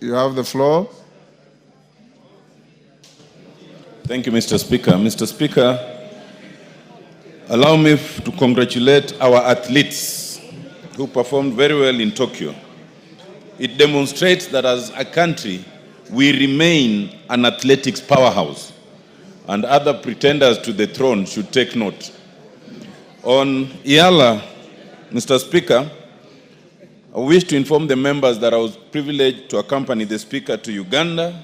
you have the floor. Thank you, Mr. Speaker. Mr. Speaker, allow me to congratulate our athletes who performed very well in Tokyo. It demonstrates that as a country, we remain an athletics powerhouse, and other pretenders to the throne should take note. On IALA, Mr. Speaker, I wish to inform the members that I was privileged to accompany the Speaker to Uganda.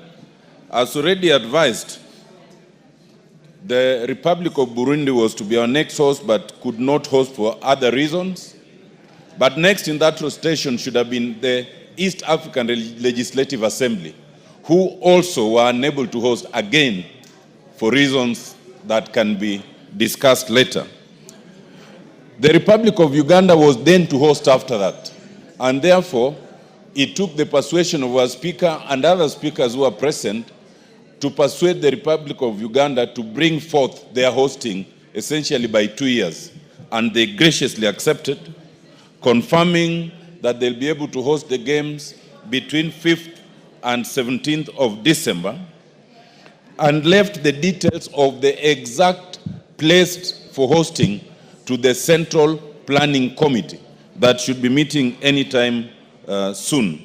As already advised, the Republic of Burundi was to be our next host but could not host for other reasons. But next in that rotation should have been the East African Legislative Assembly, who also were unable to host again for reasons that can be discussed later. The Republic of Uganda was then to host after that, and therefore it took the persuasion of our Speaker and other speakers who were present to persuade the Republic of Uganda to bring forth their hosting essentially by 2 years. And they graciously accepted, confirming that they'll be able to host the games between 5th and 17th of December, and left the details of the exact place for hosting to the Central Planning Committee that should be meeting anytime soon.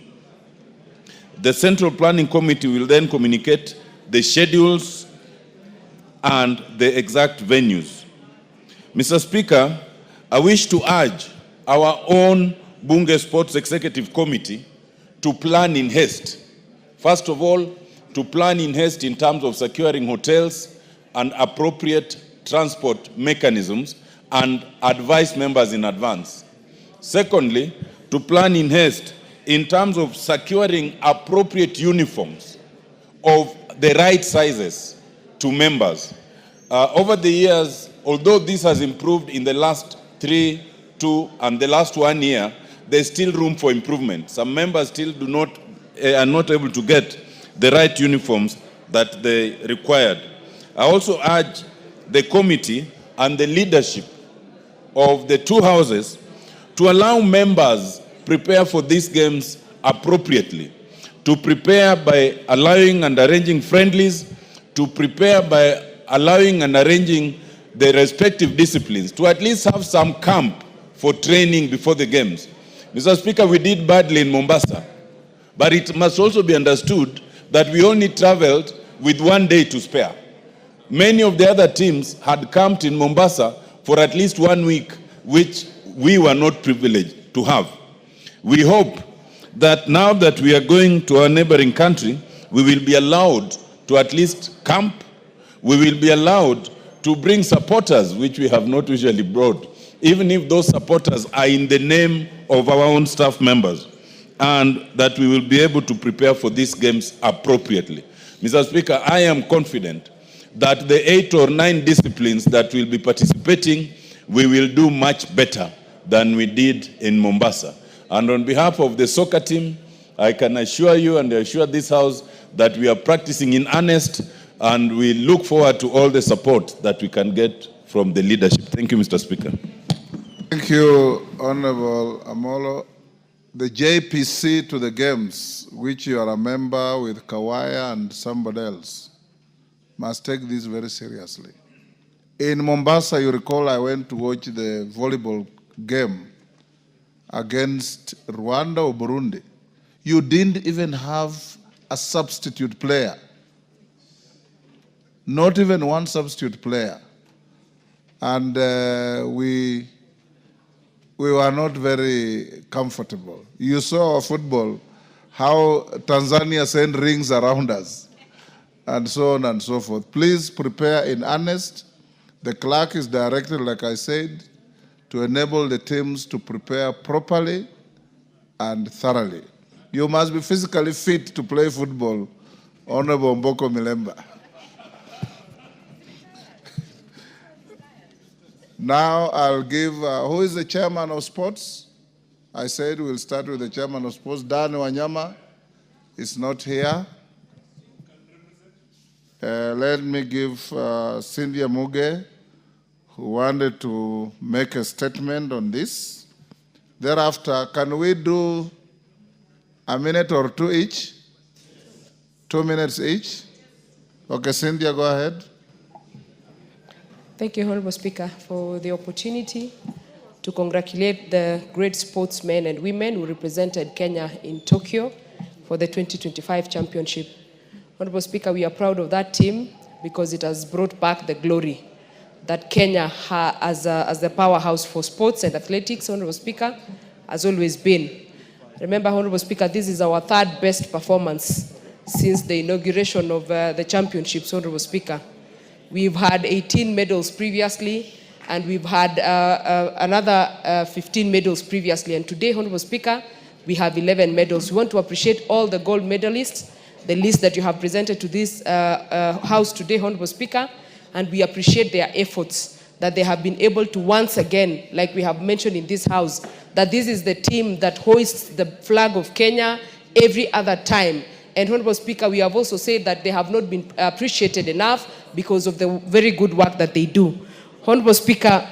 The Central Planning Committee will then communicate the schedules and the exact venues. Mr. Speaker, I wish to urge our own Bunge Sports Executive Committee to plan in haste. First of all, to plan in haste in terms of securing hotels and appropriate transport mechanisms and advise members in advance. Secondly, to plan in haste in terms of securing appropriate uniforms of the right sizes to members. Over the years, although this has improved in the last 3, 2, and the last 1 year, there's still room for improvement. Some members still are not able to get the right uniforms that they required. I also urge the committee and the leadership of the two houses to allow members prepare for these games appropriately, to prepare by allowing and arranging friendlies, to prepare by allowing and arranging the respective disciplines, to at least have some camp for training before the games. Mr. Speaker, we did badly in Mombasa, but it must also be understood that we only traveled with 1 day to spare. Many of the other teams had camped in Mombasa for at least 1 week, which we were not privileged to have. We hope that now that we are going to our neighboring country, we will be allowed to at least camp. We will be allowed to bring supporters, which we have not usually brought, even if those supporters are in the name of our own staff members, and that we will be able to prepare for these games appropriately. Mr. Speaker, I am confident that the 8 or 9 disciplines that will be participating, we will do much better than we did in Mombasa. And on behalf of the soccer team, I can assure you and assure this House that we are practicing in earnest, and we look forward to all the support that we can get from the leadership. Thank you, Mr. Speaker. Thank you, Honorable Amolo. The JPC to the games, which you are a member with Kawaya and somebody else, must take this very seriously. In Mombasa, you recall I went to watch the volleyball game against Rwanda or Burundi. You didn't even have a substitute player. Not even one substitute player. And we were not very comfortable. You saw our football, how Tanzania sent rings around us, and so on and so forth. Please prepare in earnest. The clerk is directed, like I said, to enable the teams to prepare properly and thoroughly. You must be physically fit to play football, Honorable Mboko Milemba. Now I'll give, who is the chairman of sports? I said we'll start with the chairman of sports. Dan Wanyama is not here. Let me give Cynthia Muge, who wanted to make a statement on this. Thereafter, can we do a minute or two each? 2 minutes each. Okay, Cynthia, go ahead. Thank you, Honorable Speaker, for the opportunity to congratulate the great sportsmen and women who represented Kenya in Tokyo for the 2025 championship. Honorable Speaker, we are proud of that team because it has brought back the glory that Kenya as the powerhouse for sports and athletics, Honorable Speaker, has always been. Remember, Honorable Speaker, this is our third best performance since the inauguration of the championships, Honorable Speaker. We've had 18 medals previously, and we've had another 15 medals previously. And today, Honorable Speaker, we have 11 medals. We want to appreciate all the gold medalists, the list that you have presented to this House today, Honorable Speaker, and we appreciate their efforts that they have been able to once again, like we have mentioned in this House, that this is the team that hoists the flag of Kenya every other time. And Honorable Speaker, we have also said that they have not been appreciated enough because of the very good work that they do. Honorable Speaker,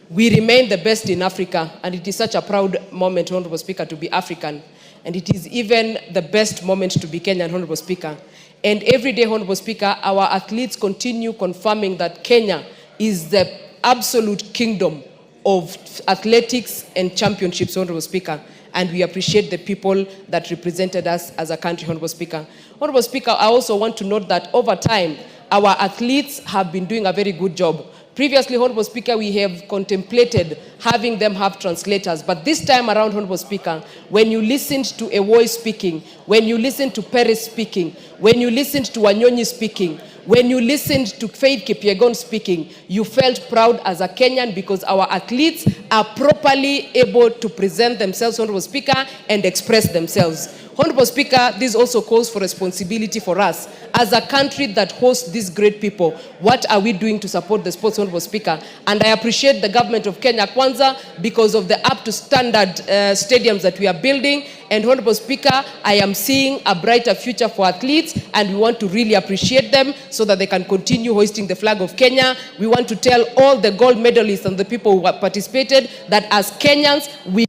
we remain the best in Africa, and it is such a proud moment, Honorable Speaker, to be African. And it is even the best moment to be Kenyan, Honorable Speaker. And every day, Honorable Speaker, our athletes continue confirming that Kenya is the absolute kingdom of athletics and championships, Honorable Speaker. And we appreciate the people that represented us as a country, Honorable Speaker. Honorable Speaker, I also want to note that over time, our athletes have been doing a very good job. Previously, Honorable Speaker, we have contemplated having them have translators. But this time around, Honorable Speaker, when you listened to Ewoy speaking, when you listened to Perez speaking, when you listened to Wanyonyi speaking, when you listened to Faith Kipyegon speaking, you felt proud as a Kenyan because our athletes are properly able to present themselves, Honorable Speaker, and express themselves. Honorable Speaker, this also calls for responsibility for us. As a country that hosts these great people, what are we doing to support the sports, Honorable Speaker? And I appreciate the government of Kenya Kwanza because of the up-to-standard stadiums that we are building. And Honorable Speaker, I am seeing a brighter future for athletes, and we want to really appreciate them so that they can continue hoisting the flag of Kenya. We want to tell all the gold medalists and the people who have participated that as Kenyans, we...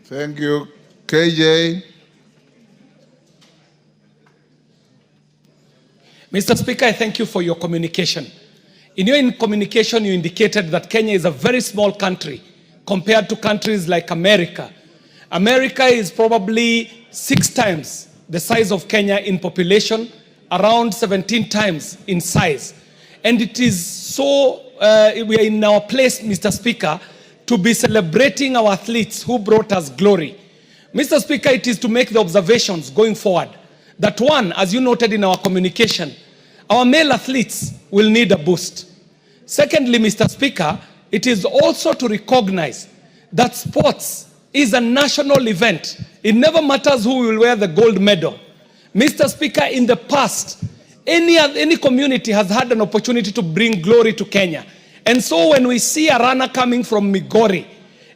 Thank you. KJ. Mr. Speaker, I thank you for your communication. In your communication, you indicated that Kenya is a very small country compared to countries like America. America is probably 6 times the size of Kenya in population, around 17 times in size. And it is so, we are in our place, Mr. Speaker, to be celebrating our athletes who brought us glory. Mr. Speaker, it is to make the observations going forward that one, as you noted in our communication, our male athletes will need a boost. Secondly, Mr. Speaker, it is also to recognize that sports is a national event. It never matters who will wear the gold medal. Mr. Speaker, in the past, any community has had an opportunity to bring glory to Kenya. And so when we see a runner coming from Migori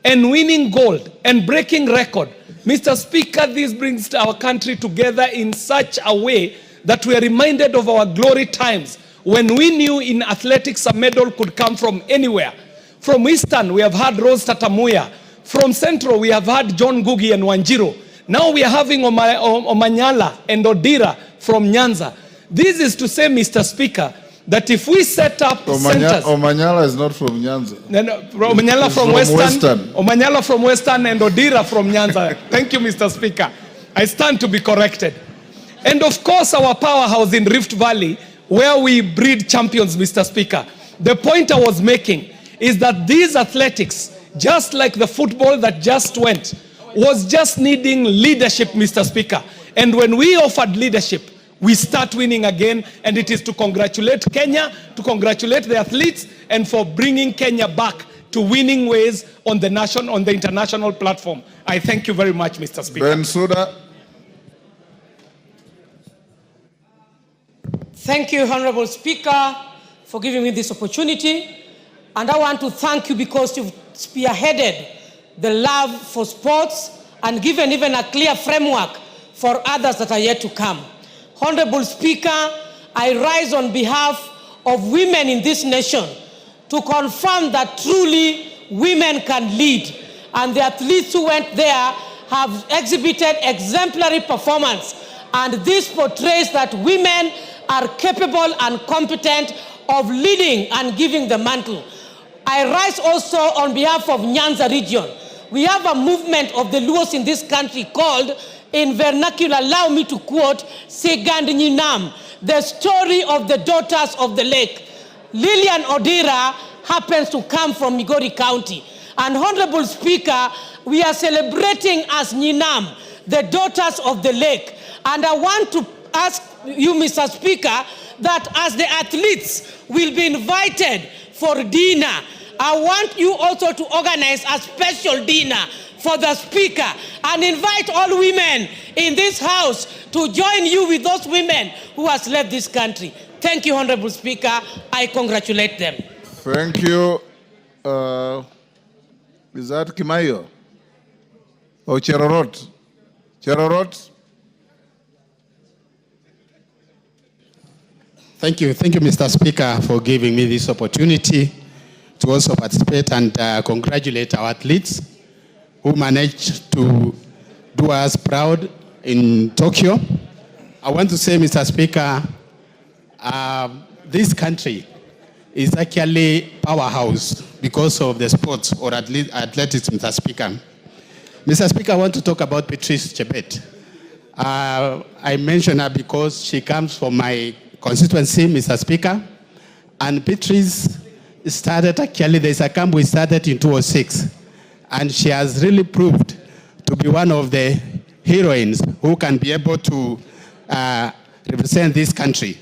and winning gold and breaking record, Mr. Speaker, this brings our country together in such a way that we are reminded of our glory times when we knew in athletics a medal could come from anywhere. From Eastern, we have had Rose Tatamuya. From Central, we have had John Ngugi and Wanjiru. Now we are having Omanyala and Odira from Nyanza. This is to say, Mr. Speaker, that if we set up centers... Omanyala is not from Nyanza. No, Omanyala from Western. Omanyala from Western and Odira from Nyanza. Thank you, Mr. Speaker. I stand to be corrected. And of course, our powerhouse in Rift Valley, where we breed champions, Mr. Speaker. The point I was making is that these athletics, just like the football that just went, was just needing leadership, Mr. Speaker. And when we offered leadership, we start winning again, and it is to congratulate Kenya, to congratulate the athletes, and for bringing Kenya back to winning ways on the international platform. I thank you very much, Mr. Speaker. Bensouda. Thank you, Honorable Speaker, for giving me this opportunity. And I want to thank you because you've spearheaded the love for sports and given even a clear framework for others that are yet to come. Honorable Speaker, I rise on behalf of women in this nation to confirm that truly women can lead. And the athletes who went there have exhibited exemplary performance, and this portrays that women are capable and competent of leading and giving the mantle. I rise also on behalf of Nyanza region. We have a movement of the Luos in this country called, in vernacular, allow me to quote, Segand Nyinam, the story of the daughters of the lake. Lillian Odira happens to come from Migori County. And Honorable Speaker, we are celebrating as Nyinam, the daughters of the lake. And I want to ask you, Mr. Speaker, that as the athletes will be invited for dinner, I want you also to organize a special dinner for the Speaker and invite all women in this House to join you with those women who has led this country. Thank you, Honorable Speaker. I congratulate them. Thank you. Is that Kimayo? Or Cherorot? Cherorot? Thank you, Mr. Speaker, for giving me this opportunity to also participate and congratulate our athletes who managed to do us proud in Tokyo. I want to say, Mr. Speaker, this country is actually powerhouse because of the sports or athletics, Mr. Speaker. Mr. Speaker, I want to talk about Patrice Chebet. I mention her because she comes from my constituency, Mr. Speaker, and Patrice started, actually, there's a camp we started in 2006, and she has really proved to be one of the heroines who can be able to represent this country.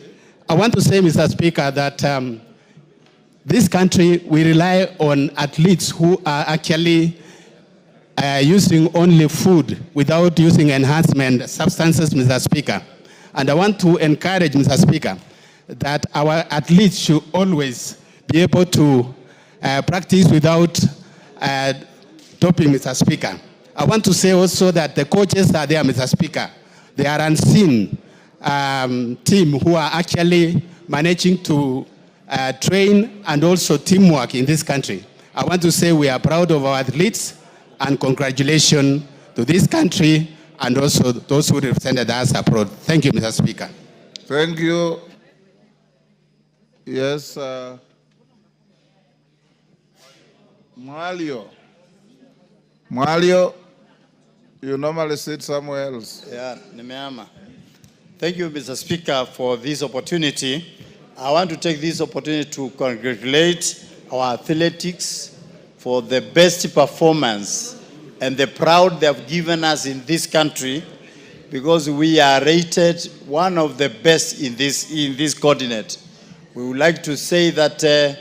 I want to say, Mr. Speaker, that this country, we rely on athletes who are actually using only food without using enhancement substances, Mr. Speaker. And I want to encourage, Mr. Speaker, that our athletes should always be able to practice without doping, Mr. Speaker. I want to say also that the coaches are there, Mr. Speaker. They are unseen team who are actually managing to train and also teamwork in this country. I want to say we are proud of our athletes and congratulations to this country and also those who represented us abroad. Thank you, Mr. Speaker. Thank you. Yes, Mwalio. Mwalio, you normally sit somewhere else. Yeah, nimeama. Thank you, Mr. Speaker, for this opportunity. I want to take this opportunity to congratulate our athletics for the best performance and the proud they have given us in this country, because we are rated one of the best in this continent. We would like to say that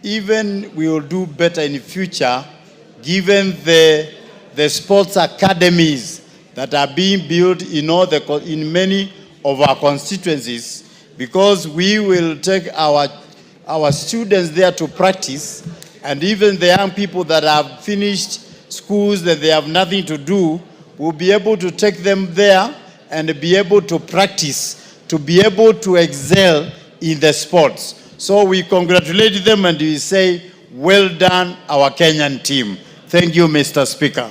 even we will do better in the future, given the sports academies that are being built in many of our constituencies, because we will take our students there to practice, and even the young people that have finished schools that they have nothing to do, will be able to take them there and be able to practice, to be able to excel in the sports. So we congratulate them and we say, well done, our Kenyan team. Thank you, Mr. Speaker.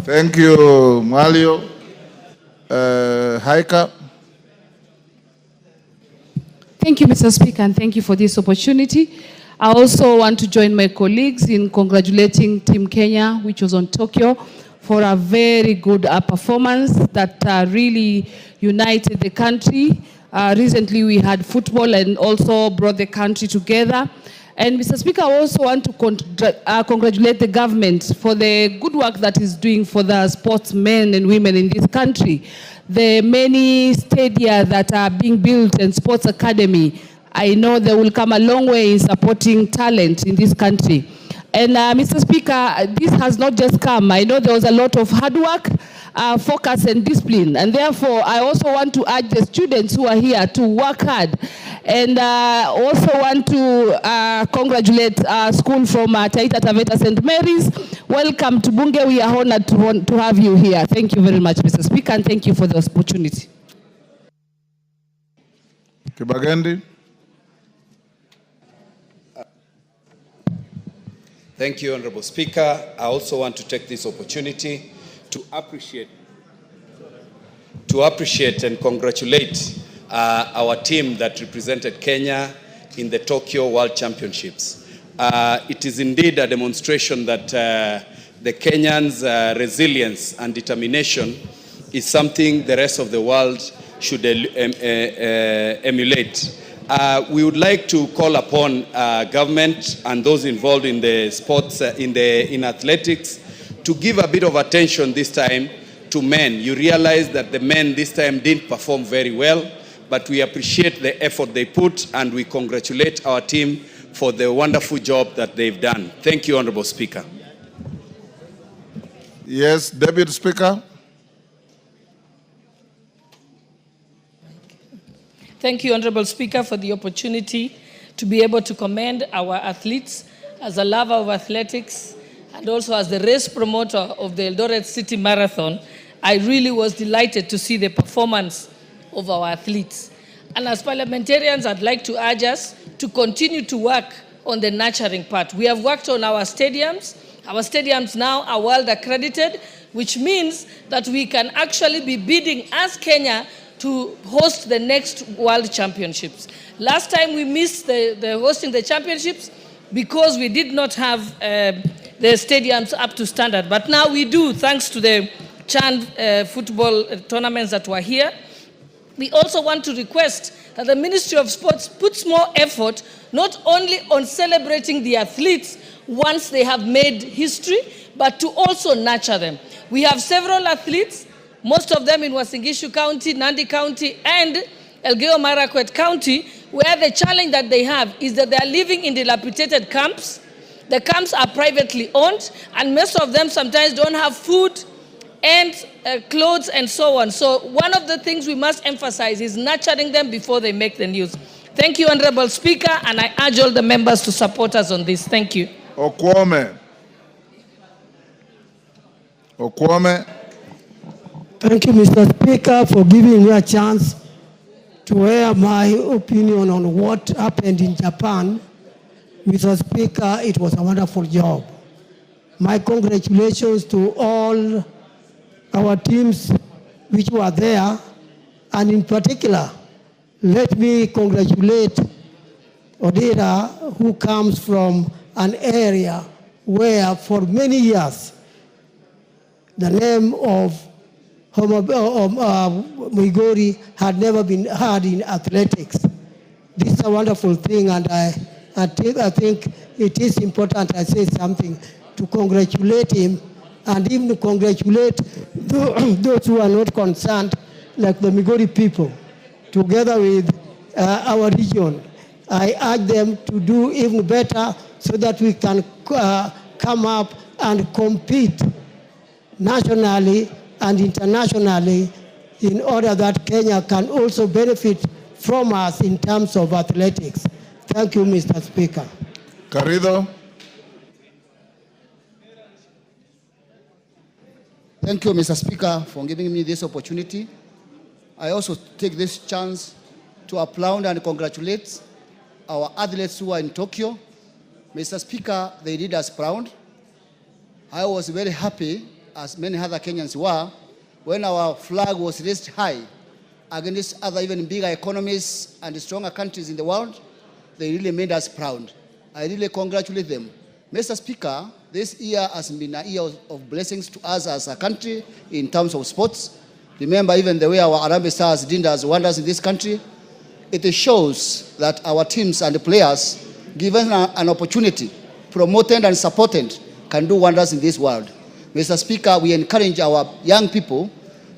Thank you, Mwalio. Haika. Thank you, Mr. Speaker, and thank you for this opportunity. I also want to join my colleagues in congratulating Team Kenya, which was on Tokyo, for a very good performance that really united the country. Recently, we had football and also brought the country together. And Mr. Speaker, I also want to congratulate the government for the good work that is doing for the sportsmen and women in this country. The many stadia that are being built and sports academy, I know they will come a long way in supporting talent in this country. And Mr. Speaker, this has not just come. I know there was a lot of hard work, focus and discipline. And therefore, I also want to urge the students who are here to work hard. And also want to congratulate our school from Taita Taveta St. Mary's. Welcome to Bunge. We are honored to have you here. Thank you very much, Mr. Speaker, and thank you for the opportunity. Kibagendi. Thank you, Honorable Speaker. I also want to take this opportunity to appreciate and congratulate our team that represented Kenya in the Tokyo World Championships. It is indeed a demonstration that the Kenyans' resilience and determination is something the rest of the world should emulate. We would like to call upon government and those involved in the sports, in athletics, to give a bit of attention this time to men. You realize that the men this time didn't perform very well, but we appreciate the effort they put and we congratulate our team for the wonderful job that they've done. Thank you, Honorable Speaker. Yes, Deputy Speaker. Thank you, Honorable Speaker, for the opportunity to be able to commend our athletes. As a lover of athletics and also as the race promoter of the Eldoret City Marathon, I really was delighted to see the performance of our athletes. And as parliamentarians, I'd like to urge us to continue to work on the nurturing part. We have worked on our stadiums. Our stadiums now are world accredited, which means that we can actually be bidding as Kenya to host the next World Championships. Last time we missed the hosting the championships because we did not have the stadiums up to standard. But now we do, thanks to the CHAN football tournaments that were here. We also want to request that the Ministry of Sports puts more effort not only on celebrating the athletes once they have made history, but to also nurture them. We have several athletes, most of them in Uasin Gishu County, Nandi County, and Elgeyo Marakwet County, where the challenge that they have is that they are living in dilapidated camps. The camps are privately owned, and most of them sometimes don't have food and clothes and so on. So one of the things we must emphasize is nurturing them before they make the news. Thank you, Honorable Speaker, and I urge all the members to support us on this. Thank you. Okwome. Okwome. Thank you, Mr. Speaker, for giving me a chance to air my opinion on what happened in Japan. Mr. Speaker, it was a wonderful job. My congratulations to all our teams which were there, and in particular, let me congratulate Odera, who comes from an area where for many years the name of Migori had never been heard in athletics. This is a wonderful thing, and I think it is important I say something to congratulate him and even to congratulate those who are not concerned, like the Migori people, together with our region. I urge them to do even better so that we can come up and compete nationally and internationally in order that Kenya can also benefit from us in terms of athletics. Thank you, Mr. Speaker. Carrido. Thank you, Mr. Speaker, for giving me this opportunity. I also take this chance to applaud and congratulate our athletes who are in Tokyo. Mr. Speaker, they did us proud. I was very happy, as many other Kenyans were, when our flag was raised high against other even bigger economies and stronger countries in the world. They really made us proud. I really congratulate them. Mr. Speaker, this year has been a year of blessings to us as a country in terms of sports. Remember even the way our Harambee Stars did us wonders in this country. It shows that our teams and the players, given an opportunity, promoted and supported, can do wonders in this world. Mr. Speaker, we encourage our young people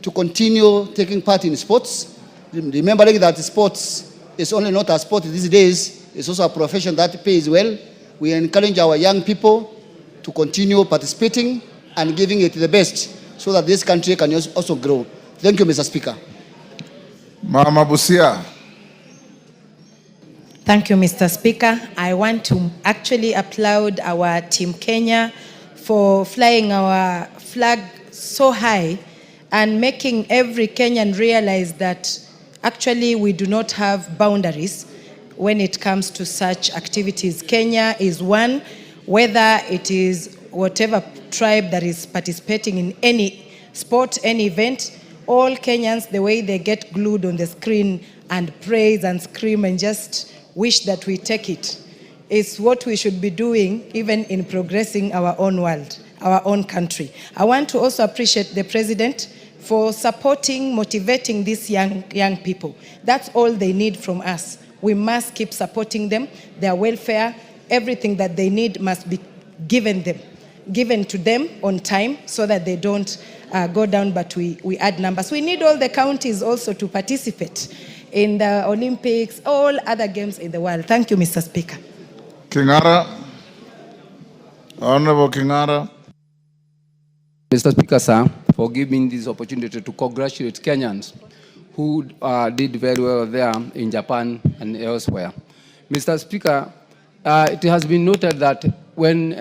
to continue taking part in sports, remembering that sports is only not a sport these days, it's also a profession that pays well. We encourage our young people to continue participating and giving it the best so that this country can also grow. Thank you, Mr. Speaker. Mama Busia. Thank you, Mr. Speaker. I want to actually applaud our Team Kenya for flying our flag so high and making every Kenyan realize that actually we do not have boundaries when it comes to such activities. Kenya is one whether it is whatever tribe that is participating in any sport, any event, all Kenyans, the way they get glued on the screen and praise and scream and just wish that we take it, is what we should be doing even in progressing our own world, our own country. I want to also appreciate the President for supporting, motivating these young people. That's all they need from us. We must keep supporting them, their welfare, everything that they need must be given to them on time so that they don't go down, but we add numbers. We need all the counties also to participate in the Olympics, all other games in the world. Thank you, Mr. Speaker. Kingara, Honorable Kingara. Mr. Speaker, sir, for giving this opportunity to congratulate Kenyans who did very well there in Japan and elsewhere. Mr. Speaker, it has been noted that when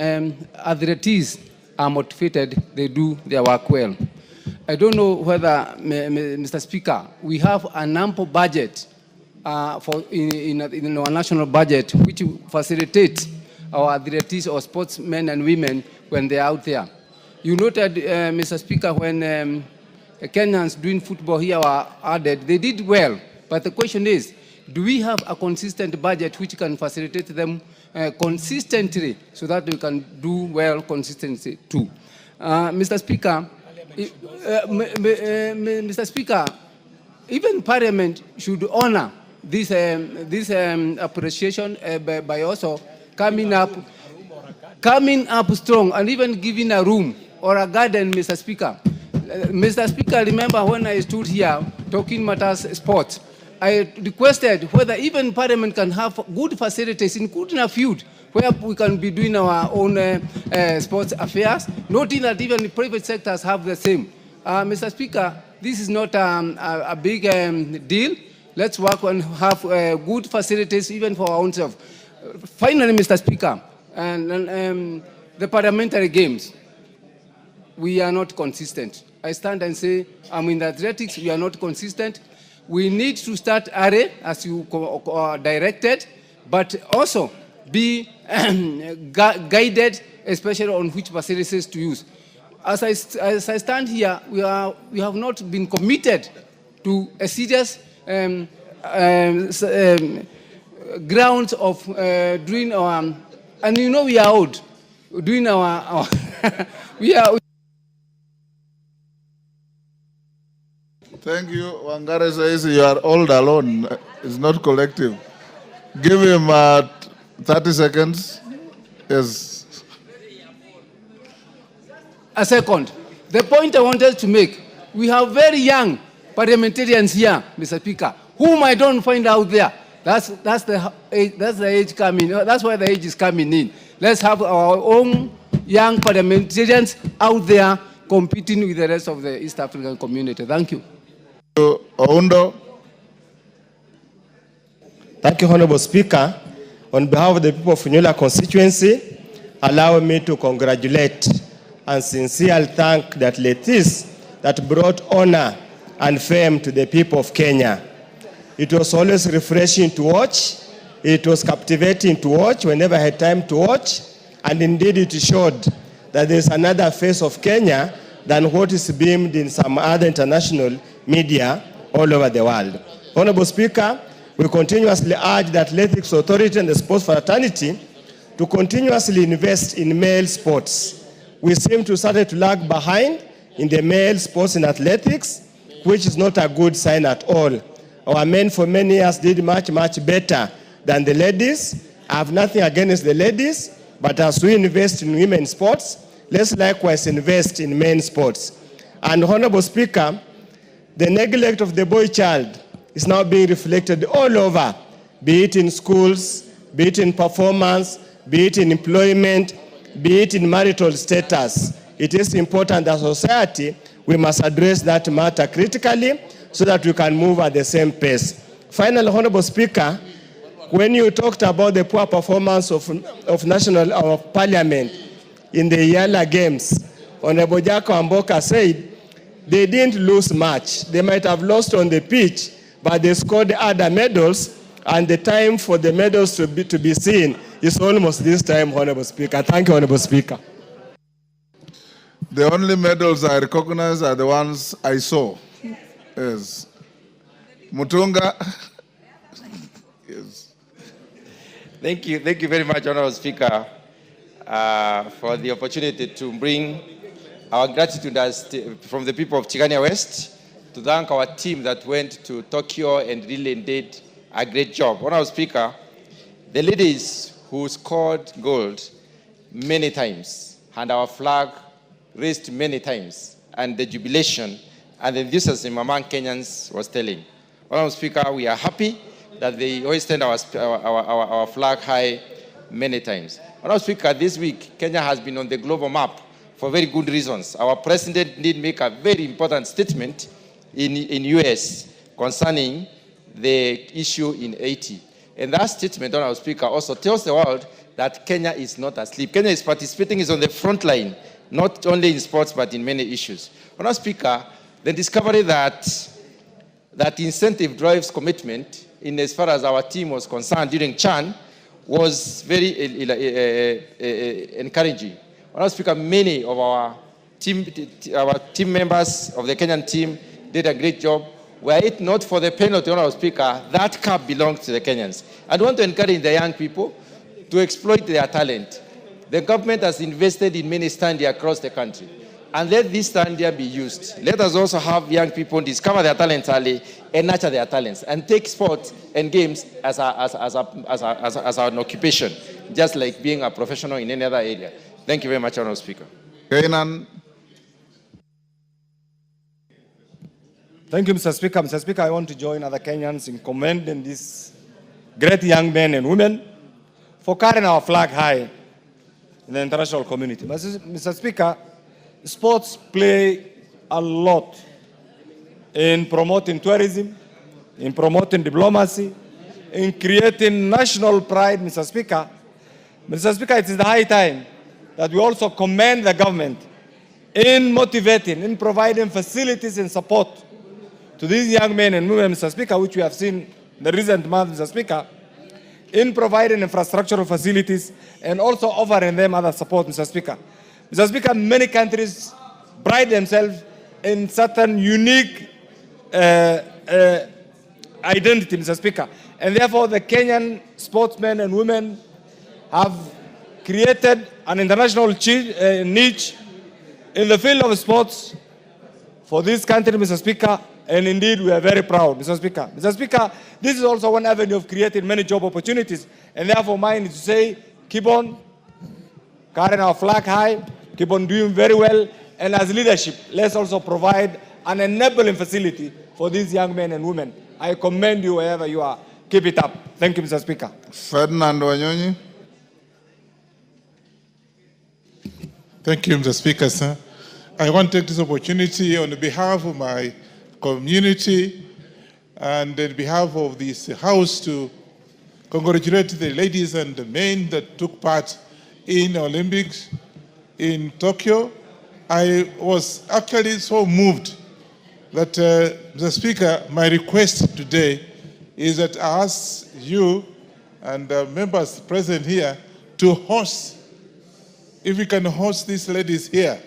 athletes are motivated, they do their work well. I don't know whether, Mr. Speaker, we have an ample budget in our national budget which facilitates our athletes or sportsmen and women when they're out there. You noted, Mr. Speaker, when Kenyans doing football here were added, they did well. But the question is, do we have a consistent budget which can facilitate them consistently so that we can do well consistently too? Mr. Speaker, Mr. Speaker, even Parliament should honor this appreciation by also coming up strong and even giving a room or a garden, Mr. Speaker. Mr. Speaker, remember when I stood here talking matters sports, I requested whether even Parliament can have good facilities, including a field, where we can be doing our own sports affairs, noting that even the private sectors have the same. Mr. Speaker, this is not a big deal. Let's work and have good facilities even for our own self. Finally, Mr. Speaker, the parliamentary games, we are not consistent. I stand and say, in the athletics, we are not consistent. We need to start early, as you directed, but also be guided, especially on which facilities to use. As I stand here, we have not been committed to a serious grounds of doing our, and you know we are old, doing our we are. Thank you. Wangare says you are old alone. It's not collective. Give him 30 seconds. Yes. A second. The point I wanted to make, we have very young parliamentarians here, Mr. Speaker, whom I don't find out there. That's the age coming. That's why the age is coming in. Let's have our own young parliamentarians out there competing with the rest of the East African community. Thank you. Oundo. Thank you, Honorable Speaker. On behalf of the people of Funyula constituency, allow me to congratulate and sincerely thank the athletes that brought honor and fame to the people of Kenya. It was always refreshing to watch. It was captivating to watch whenever I had time to watch. And indeed it showed that there's another face of Kenya than what is beamed in some other international media all over the world. Honorable Speaker, we continuously urge the Athletics Authority and the Sports Fraternity to continuously invest in male sports. We seem to start to lag behind in the male sports and athletics, which is not a good sign at all. Our men for many years did much, much better than the ladies. I have nothing against the ladies, but as we invest in women's sports, let's likewise invest in men's sports. And Honorable Speaker, the neglect of the boy child is now being reflected all over, be it in schools, be it in performance, be it in employment, be it in marital status. It is important that society, we must address that matter critically so that we can move at the same pace. Finally, Honorable Speaker, when you talked about the poor performance of Parliament in the Yala Games, Honorable Jacko Amboka said they didn't lose much. They might have lost on the pitch, but they scored other medals, and the time for the medals to be seen It's almost this time, Honorable Speaker. Thank you, Honorable Speaker. The only medals I recognize are the ones I saw. Yes. Mutunga. Yes. Thank you very much, Honorable Speaker, for the opportunity to bring our gratitude from the people of Chigania West to thank our team that went to Tokyo and really did a great job. Honorable Speaker, the ladies who scored gold many times and our flag raised many times, and the jubilation and the enthusiasm among Kenyans was telling. Honorable Speaker, we are happy that they hoisted our flag high many times. Honorable Speaker, this week, Kenya has been on the global map for very good reasons. Our president did make a very important statement in US concerning the issue in Haiti. And that statement, Honorable Speaker, also tells the world that Kenya is not asleep. Kenya is participating, is on the front line, not only in sports, but in many issues. Honorable Speaker, the discovery that incentive drives commitment in as far as our team was concerned during CHAN was very encouraging. Honorable Speaker, many of our team members of the Kenyan team did a great job. Were it not for the penalty, Honorable Speaker, that cup belongs to the Kenyans. I want to encourage the young people to exploit their talent. The government has invested in many stands across the country. And let this stand be used. Let us also have young people discover their talents early and nurture their talents and take sports and games as an occupation, just like being a professional in any other area. Thank you very much, Honorable Speaker. Kenyan. Thank you, Mr. Speaker. Mr. Speaker, I want to join other Kenyans in commending these great young men and women for carrying our flag high in the international community. Mr. Speaker, sports play a lot in promoting tourism, in promoting diplomacy, in creating national pride, Mr. Speaker. Mr. Speaker, it is the high time that we also commend the government in motivating, in providing facilities and support to these young men and women, Mr. Speaker, which we have seen in the recent months, Mr. Speaker, in providing infrastructural facilities and also offering them other support, Mr. Speaker. Mr. Speaker, many countries pride themselves in certain unique identity, Mr. Speaker. And therefore, the Kenyan sportsmen and women have created an international niche in the field of sports for this country, Mr. Speaker. And indeed, we are very proud, Mr. Speaker. Mr. Speaker, this is also one avenue of creating many job opportunities. And therefore, mine is to say, keep on carrying our flag high, keep on doing very well. And as leadership, let's also provide an enabling facility for these young men and women. I commend you wherever you are. Keep it up. Thank you, Mr. Speaker. Ferdinand Wanyonyi. Thank you, Mr. Speaker, sir. I want to take this opportunity on behalf of my community and on behalf of this House to congratulate the ladies and the men that took part in Olympics in Tokyo. I was actually so moved that, Mr. Speaker, my request today is that I ask you and members present here to host, if we can host these ladies here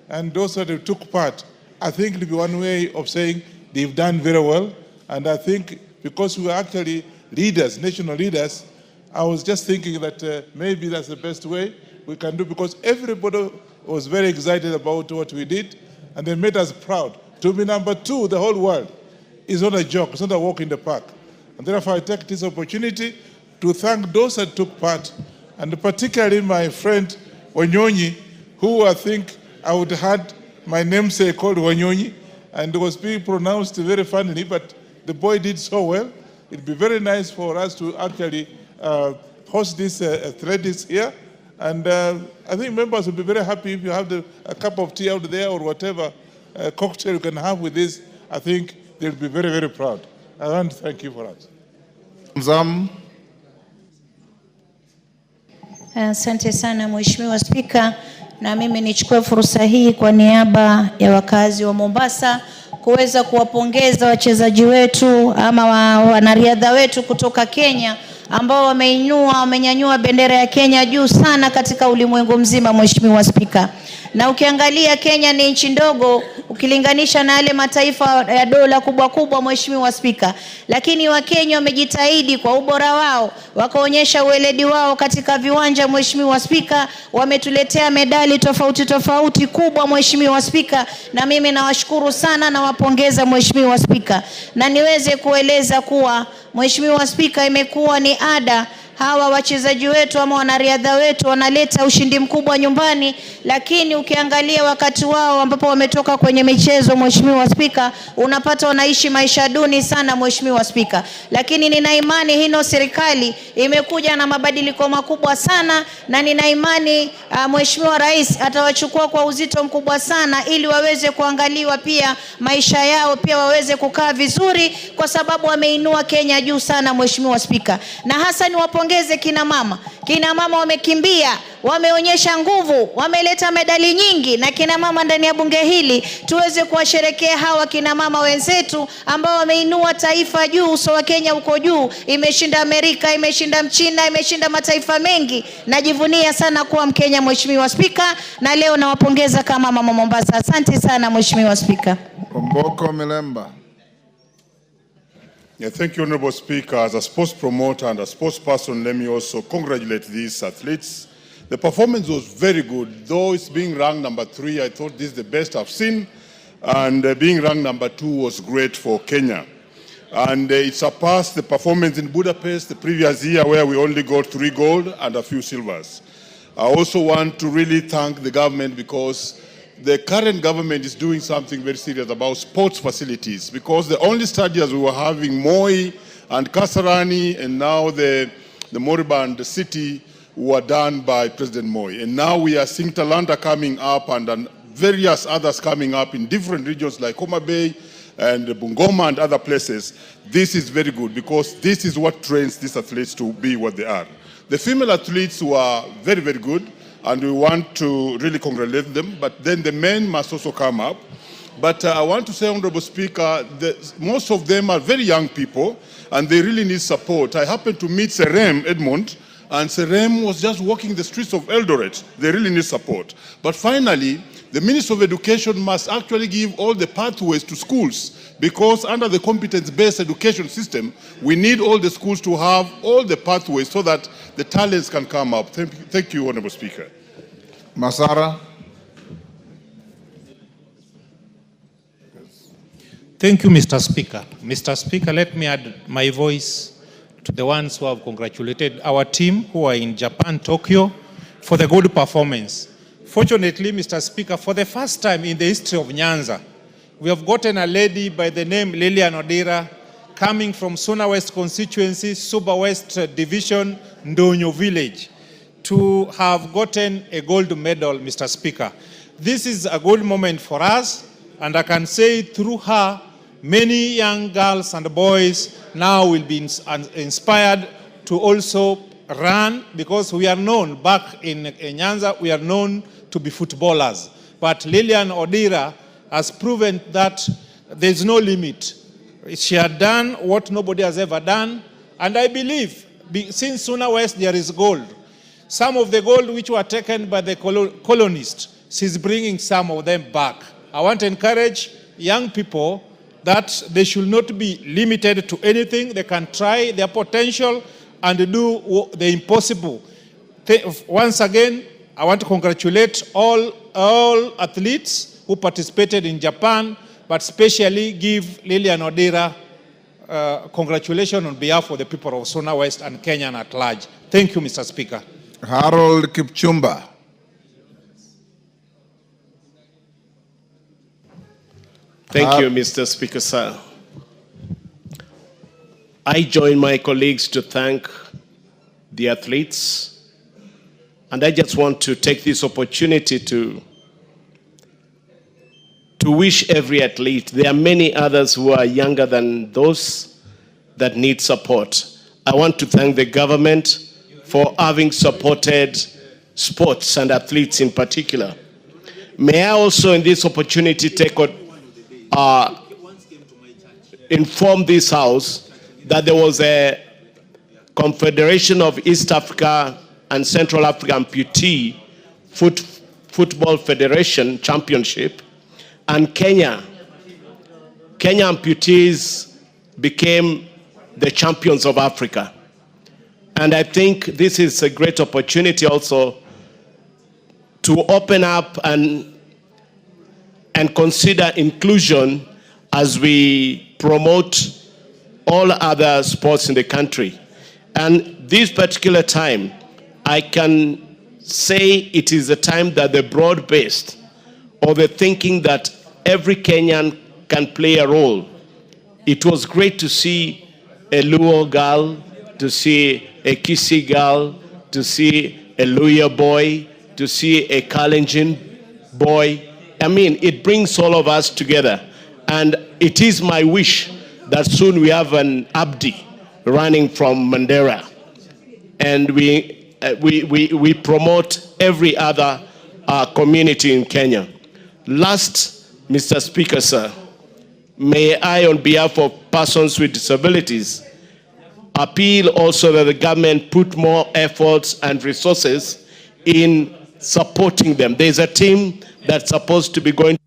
and those that took part. I think it will be one way of saying they've done very well. And I think because we are actually leaders, national leaders, I was just thinking that maybe that's the best way we can do, because everybody was very excited about what we did and they made us proud. To be number 2, the whole world, is not a joke, it's not a walk in the park. And therefore I take this opportunity to thank those that took part, and particularly my friend Wanyonyi, who I think I would have had my namesake called Wanyonyi, and it was being pronounced very funnily, but the boy did so well. It'd be very nice for us to actually host these athletics here. And I think members will be very happy if you have a cup of tea out there or whatever cocktail you can have with this. I think they'll be very, very proud. I want to thank you for that. Asante sana Mheshimiwa Spika, na mimi nichukue fursa hii kwa niaba ya wakazi wa Mombasa kuweza kuwapongeza wachezaji wetu ama wanariadha wetu kutoka Kenya ambao wamenyanyua bendera ya Kenya juu sana katika ulimwengu mzima, Mheshimiwa Spika. Na ukiangalia Kenya ni nchi ndogo ukilinganisha na yale mataifa ya dola kubwa kubwa, Mheshimiwa Spika, lakini Wakenya wamejitahidi kwa ubora wao, wakaonyesha ueledi wao katika viwanja, Mheshimiwa Spika, wametuletea medali tofauti tofauti kubwa, Mheshimiwa Spika, na mimi nawashukuru sana na wapongeza, Mheshimiwa Spika. Na niweze kueleza kuwa, Mheshimiwa Spika, imekuwa ni ada hawa wachezaji wetu ama wanariadha wetu wanaleta ushindi mkubwa nyumbani, lakini ukiangalia wakati wao ambapo wametoka kwenye michezo, Mheshimiwa Spika, unapata wanaishi maisha duni sana, Mheshimiwa Spika. Lakini nina imani hino serikali imekuja na mabadiliko makubwa sana, na nina imani Mheshimiwa Rais atawachukua kwa uzito mkubwa sana ili waweze kuangaliwa pia maisha yao, pia waweze kukaa vizuri, kwa sababu wameinua Kenya juu sana, Mheshimiwa Spika. Na hasa ni wapongeze kina mama. Kina mama wamekimbia, wameonyesha nguvu, wameleta medali nyingi, na kina mama ndani ya bunge hili tuweze kuwasherekea hawa kina mama wenzetu ambao wameinua taifa juu. Uso wa Kenya uko juu, imeshinda Amerika, imeshinda Mchina, imeshinda mataifa mengi. Najivunia sana kuwa Mkenya, Mheshimiwa Spika, na leo nawapongeza kama mama Mombasa. Asante sana, Mheshimiwa Spika. Omboko Milemba. Yeah, thank you, Honorable Speaker. As a sports promoter and a sports person, let me also congratulate these athletes. The performance was very good. Though it's being ranked number 3, I thought this is the best I've seen. And being ranked number 2 was great for Kenya. And it surpassed the performance in Budapest the previous year, where we only got 3 gold and a few silvers. I also want to really thank the government, because the current government is doing something very serious about sports facilities, because the only stadiums we were having, Moi and Kasarani, and now the Moribund city, were done by President Moi. And now we are seeing Talanta coming up, and various others coming up in different regions like Homa Bay and Bungoma and other places. This is very good, because this is what trains these athletes to be what they are. The female athletes were very, very good, and we want to really congratulate them, but then the men must also come up. But I want to say, Honorable Speaker, that most of them are very young people, and they really need support. I happened to meet Serem Edmond, and Serem was just walking the streets of Eldoret. They really need support. But finally, the Minister of Education must actually give all the pathways to schools, because under the competence-based education system, we need all the schools to have all the pathways so that the talents can come up. Thank you, Honorable Speaker. Masara. Thank you, Mr. Speaker. Mr. Speaker, let me add my voice to the ones who have congratulated our team who are in Japan, Tokyo, for the good performance. Fortunately, Mr. Speaker, for the first time in the history of Nyanza, we have gotten a lady by the name Lilian Odira, coming from Suna West constituency, Suba West Division, Ndonyo village, to have gotten a gold medal, Mr. Speaker. This is a good moment for us, and I can say through her, many young girls and boys now will be inspired to also run, because we are known back in Nyanza, we are known to be footballers. But Lilian Odira has proven that there is no limit. She had done what nobody has ever done, and I believe since Suna West there is gold. Some of the gold which were taken by the colonists, she's bringing some of them back. I want to encourage young people that they should not be limited to anything. They can try their potential and do the impossible. Once again, I want to congratulate all athletes who participated in Japan, but especially give Lilian Odira congratulations on behalf of the people of Suna West and Kenyan at large. Thank you, Mr. Speaker. Harold Kipchumba. Thank you, Mr. Speaker, sir. I join my colleagues to thank the athletes, and I just want to take this opportunity to wish every athlete. There are many others who are younger than those that need support. I want to thank the government for having supported sports and athletes in particular. May I also in this opportunity inform this House that there was a Confederation of East Africa and Central Africa Amputee Football Federation Championship, and Kenya amputees became the champions of Africa. And I think this is a great opportunity also to open up and consider inclusion as we promote all other sports in the country. And this particular time, I can say it is a time that the broad-based, or the thinking that every Kenyan can play a role. It was great to see a Luo girl, to see a Kisii girl, to see a Luya boy, to see a Kalenjin boy. I mean, it brings all of us together. And it is my wish that soon we have an Abdi running from Mandera. And we promote every other community in Kenya. Last, Mr. Speaker, sir, may I, on behalf of persons with disabilities, appeal also that the government put more efforts and resources in supporting them. There's a team that's supposed to be going.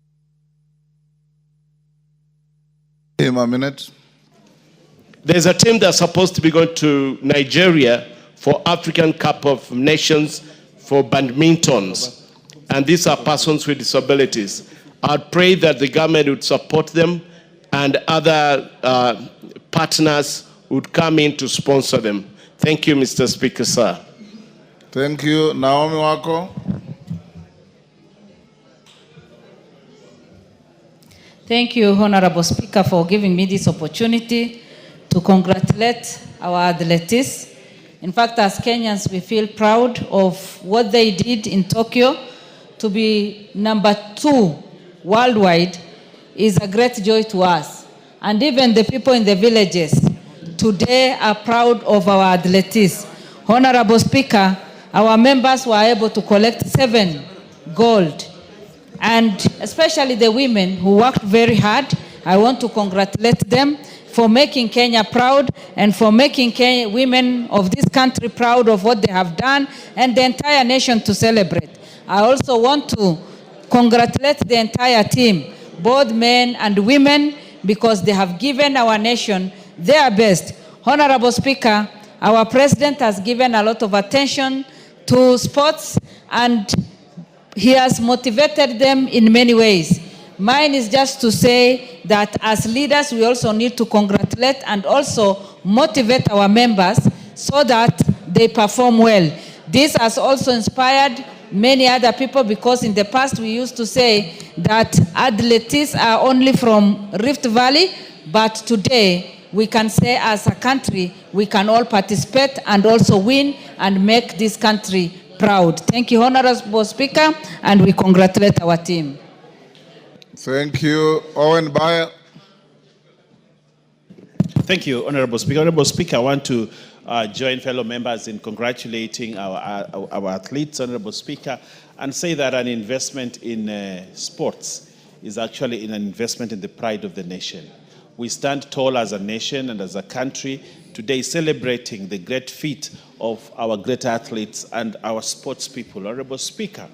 Him a minute. There's a team that's supposed to be going to Nigeria for African Cup of Nations for badmintons. And these are persons with disabilities. I'd pray that the government would support them and other partners would come in to sponsor them. Thank you, Mr. Speaker, sir. Thank you. Naomi Wako. Thank you, Honorable Speaker, for giving me this opportunity to congratulate our athletes. In fact, as Kenyans, we feel proud of what they did in Tokyo. To be number 2 worldwide is a great joy to us. And even the people in the villages today are proud of our athletes. Honorable Speaker, our members were able to collect 7 gold. And especially the women who worked very hard, I want to congratulate them for making Kenya proud and for making women of this country proud of what they have done and the entire nation to celebrate. I also want to congratulate the entire team, both men and women, because they have given our nation their best. Honorable Speaker, our president has given a lot of attention to sports and he has motivated them in many ways. Mine is just to say that as leaders, we also need to congratulate and also motivate our members so that they perform well. This has also inspired many other people because in the past we used to say that athletes are only from Rift Valley, but today we can say as a country, we can all participate and also win and make this country proud. Thank you, Honorable Speaker, and we congratulate our team. Thank you. Owen Bayer. Thank you, Honorable Speaker. Honorable Speaker, I want to join fellow members in congratulating our athletes, Honorable Speaker, and say that an investment in sports is actually an investment in the pride of the nation. We stand tall as a nation and as a country today celebrating the great feat of our great athletes and our sports people. Honorable Speaker,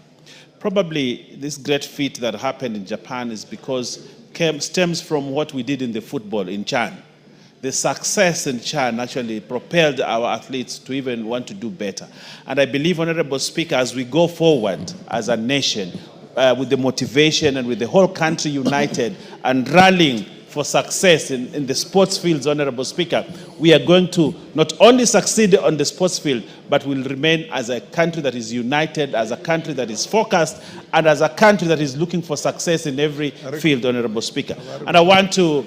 probably this great feat that happened in Japan is because stems from what we did in the football in Chan. The success in Chan actually propelled our athletes to even want to do better. And I believe, Honorable Speaker, as we go forward as a nation, with the motivation and with the whole country united and rallying for success in the sports fields, Honorable Speaker, we are going to not only succeed on the sports field, but will remain as a country that is united, as a country that is focused, and as a country that is looking for success in every field, Honorable Speaker. And I want to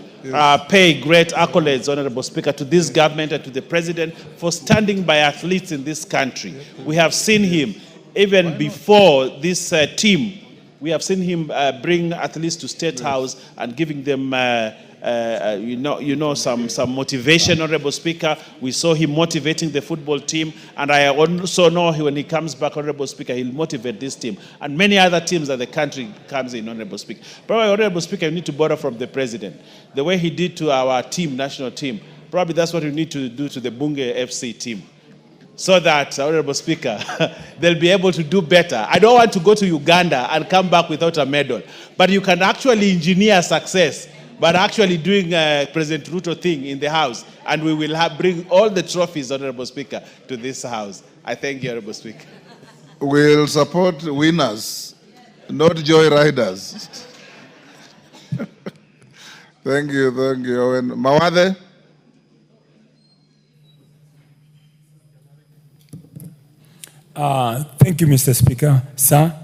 pay great accolades, Honorable Speaker, to this government and to the President for standing by athletes in this country. We have seen him, even before this team, we have seen him bring athletes to State House and giving them, some motivation, Honorable Speaker. We saw him motivating the football team, and I also know when he comes back, Honorable Speaker, he'll motivate this team and many other teams that the country comes in, Honorable Speaker. Probably, Honorable Speaker, you need to borrow from the President. The way he did to our team, national team, Probably that's what we need to do to the Bunge FC team, so that, Honorable Speaker, they'll be able to do better. I don't want to go to Uganda and come back without a medal, but you can actually engineer success, but actually doing President Ruto thing in the House, and we will bring all the trophies, Honorable Speaker, to this House. I thank you, Honorable Speaker. We'll support winners, not joyriders. Thank you, Owen. Mawade? Thank you, Mr. Speaker. Sir,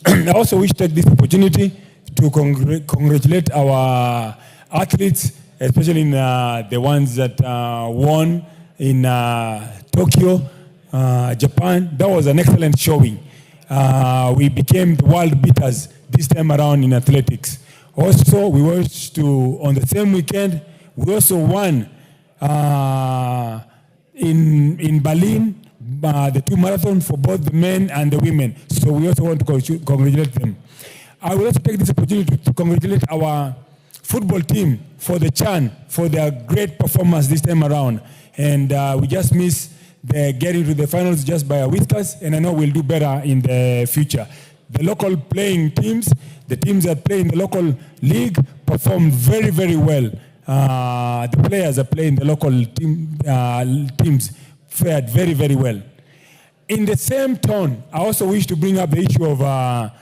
I also wish to take this opportunity to congratulate our athletes, especially in the ones that won in Tokyo, Japan. That was an excellent showing. We became the world beaters this time around in athletics. Also, we wish to, on the same weekend, we also won in Berlin, the 2 marathons for both the men and the women. So we also want to congratulate them. I will also take this opportunity to congratulate our football team for the CHAN, for their great performance this time around. And we just missed getting to the finals just by a whiskers, and I know we'll do better in the future. The local playing teams, the teams that play in the local league, performed very, very well. The players that play in the local teams fared very, very well. In the same tone, I also wish to bring up the issue of our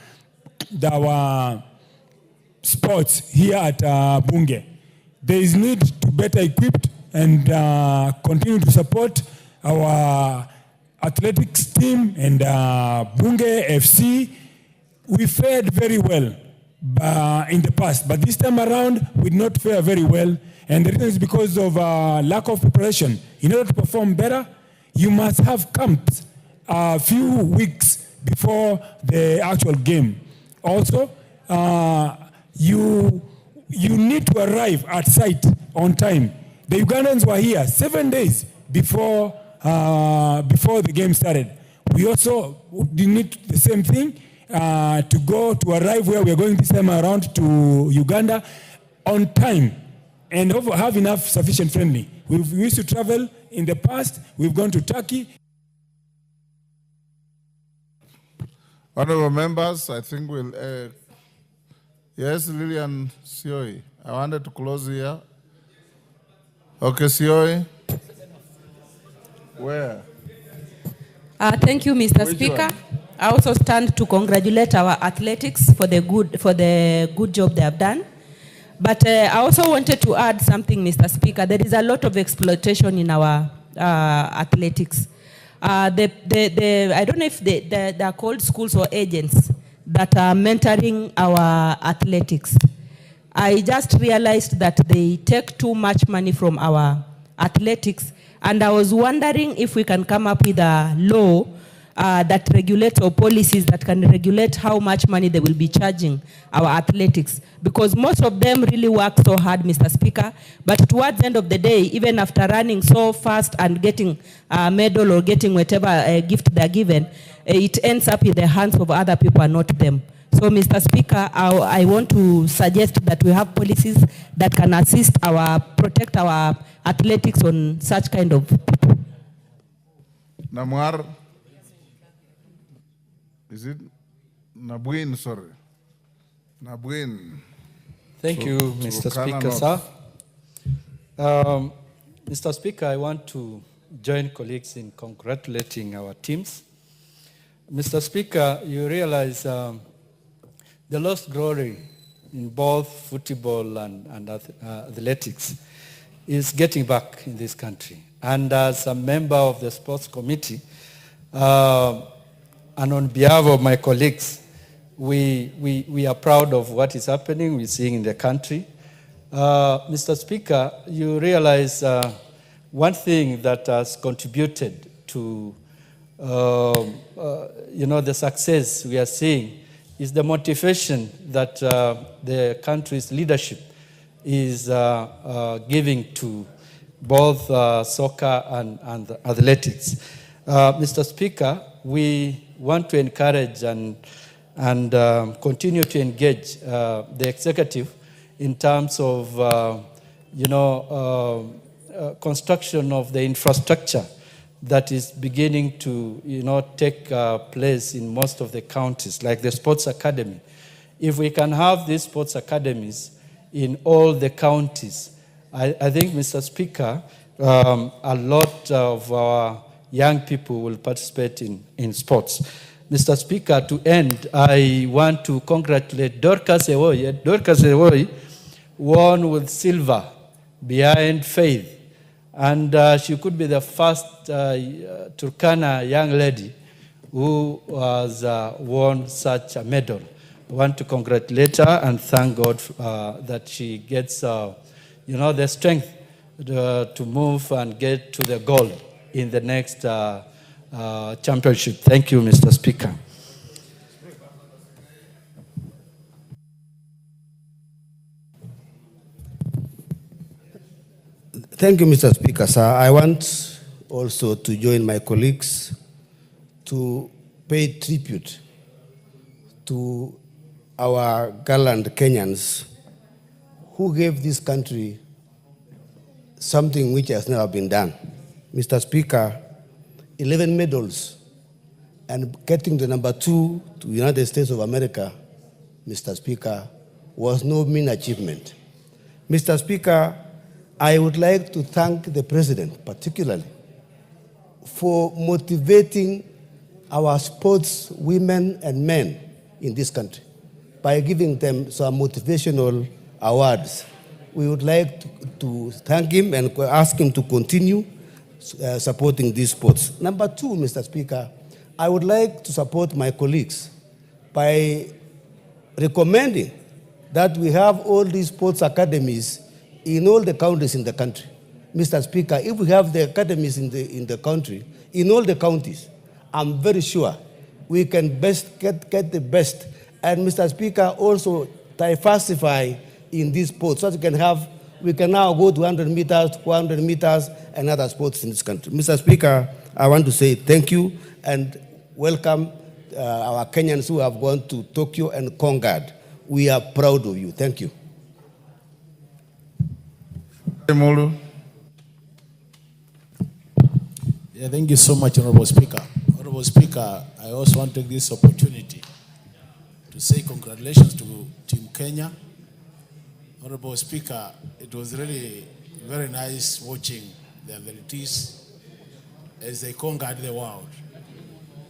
sports here at Bunge. There is need to better equip and continue to support our athletics team and Bunge FC. We fared very well in the past, but this time around we did not fare very well, and the reason is because of lack of preparation. In order to perform better, you must have camps a few weeks before the actual game. Also, you need to arrive at site on time. The Ugandans were here 7 days before the game started. We also need the same thing, to arrive where we are going this time around to Uganda on time and have enough sufficient friendly. We used to travel in the past. We've gone to Turkey. Honorable members, I think we'll... yes, Lillian Sioi. I wanted to close here. Okay, Sioi. Where? Thank you, Mr. Speaker. One? I also stand to congratulate our athletics for the good job they have done. But I also wanted to add something, Mr. Speaker. There is a lot of exploitation in our athletics. I don't know if they are called schools or agents that are mentoring our athletics. I just realized that they take too much money from our athletics, and I was wondering if we can come up with a law that regulates, or policies that can regulate how much money they will be charging our athletics. Because most of them really work so hard, Mr. Speaker, but towards the end of the day, even after running so fast and getting a medal or getting whatever gift they're given, it ends up in the hands of other people and not them. So, Mr. Speaker, I want to suggest that we have policies that can protect our athletics on such kind of people. Namwar. Is it Nabwin? Sorry. Nabwin. Thank you, Mr. Speaker, sir. Mr. Speaker, I want to join colleagues in congratulating our teams. Mr. Speaker, you realize the lost glory in both football and athletics is getting back in this country. And as a member of the sports committee, and on behalf of my colleagues, we are proud of what is happening, we're seeing in the country. Mr. Speaker, you realize one thing that has contributed to the success we are seeing is the motivation that the country's leadership is giving to both soccer and athletics. Mr. Speaker, we want to encourage and continue to engage the executive in terms of, construction of the infrastructure that is beginning to, take place in most of the counties, like the sports academy. If we can have these sports academies in all the counties, I think, Mr. Speaker, a lot of our young people will participate in sports. Mr. Speaker, to end, I want to congratulate Dorcas Ewoy. Dorcas Ewoy won with silver behind Faith. And she could be the first Turkana young lady who has won such a medal. I want to congratulate her and thank God that she gets, the strength to move and get to the goal in the next championship. Thank you, Mr. Speaker. Thank you, Mr. Speaker, sir. I want also to join my colleagues to pay tribute to our gallant Kenyans who gave this country something which has never been done. Mr. Speaker, 11 medals and getting the number 2 to the United States of America, Mr. Speaker, was no mean achievement. Mr. Speaker, I would like to thank the President particularly for motivating our sports women and men in this country by giving them some motivational awards. We would like to thank him and ask him to continue supporting these sports. Number 2, Mr. Speaker, I would like to support my colleagues by recommending that we have all these sports academies in all the counties in the country. Mr. Speaker, if we have the academies in the country, in all the counties, I'm very sure we can best get the best. And Mr. Speaker, also diversify in these sports so that we can now go to 100 meters, 400 meters, and other sports in this country. Mr. Speaker, I want to say thank you and welcome our Kenyans who have gone to Tokyo and conquered. We are proud of you. Thank you. Yeah, thank you so much, Honorable Speaker. Honorable Speaker, I also want to take this opportunity to say congratulations to Team Kenya. Honorable Speaker, it was really very nice watching the Atheletes as they conquered the world.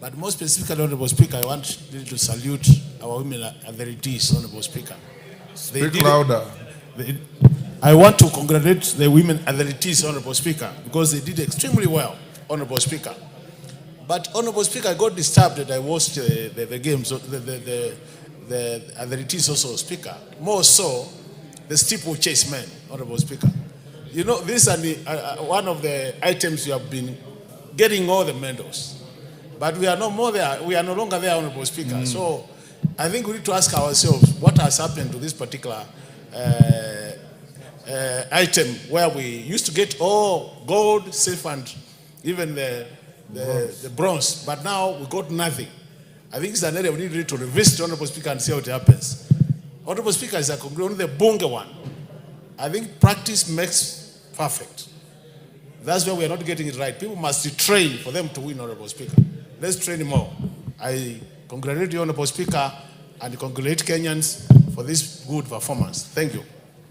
But more specifically, Honorable Speaker, I want to salute our women Atheletes, Honorable Speaker. Speak louder. I want to congratulate the women Atheletes, Honorable Speaker, because they did extremely well, Honorable Speaker. But Honorable Speaker, I got disturbed that I watched the games, the Atheletes also, Speaker. More so, the steeplechase men, Honorable Speaker. You know, these are one of the items you have been getting all the medals. But we are no more there. We are no longer there, Honorable Speaker. So I think we need to ask ourselves what has happened to this particular item where we used to get all gold, silver, and even the bronze. But now we got nothing. I think it's an area we need to revisit, Honorable Speaker, and see how it happens. Honorable Speaker, is a conclusion, the Bunge one. I think practice makes perfect. That's why we are not getting it right. People must train for them to win, Honorable Speaker. Let's train more. I congratulate you, Honorable Speaker, and congratulate Kenyans for this good performance. Thank you.